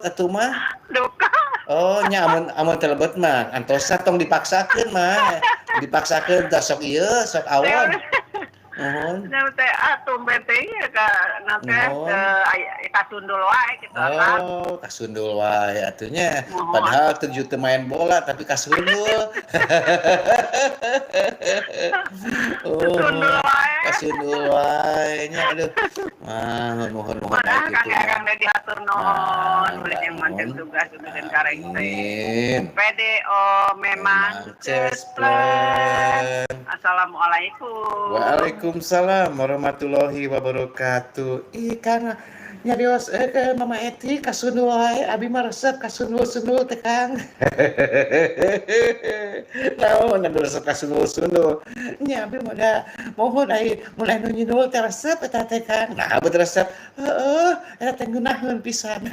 atuh mah? Duka. Oh nya amun teu lebet mah antosan tong dipaksakeun mah. Dipaksakeun tah sok ieu, sok awon. Nuhun. Nya teh tumben teh ieu ka teh Nuhun. kasundul wae kitu Akang. Oh, kasundul wae atuh nya. Mohon. Padahal teu main bola tapi kasundul. Kasundul Oh, wae. kasundul wae nya aduh. Mohon aya Padahal kitu Kang mah. teh diatur nuhun, ulah yang manten Nuhun. tugas dugikeun kareng teh. Amin. PDO memang Memang cesplen. cesplen. Assalamualaikum. Waalaikumsalam warahmatullahi wabarakatuh. Ih Kang, nyarios Mama Eti kasundul wae, abi mah resep kasundul-sundul teh Kang. Naon anu resep kasundul-sundul? Nya abi mah da mohon ai mulai nu nyindul teh resep eta teh Kang. Nah, bet resep. Heeh, eta teh ngeunaheun pisan.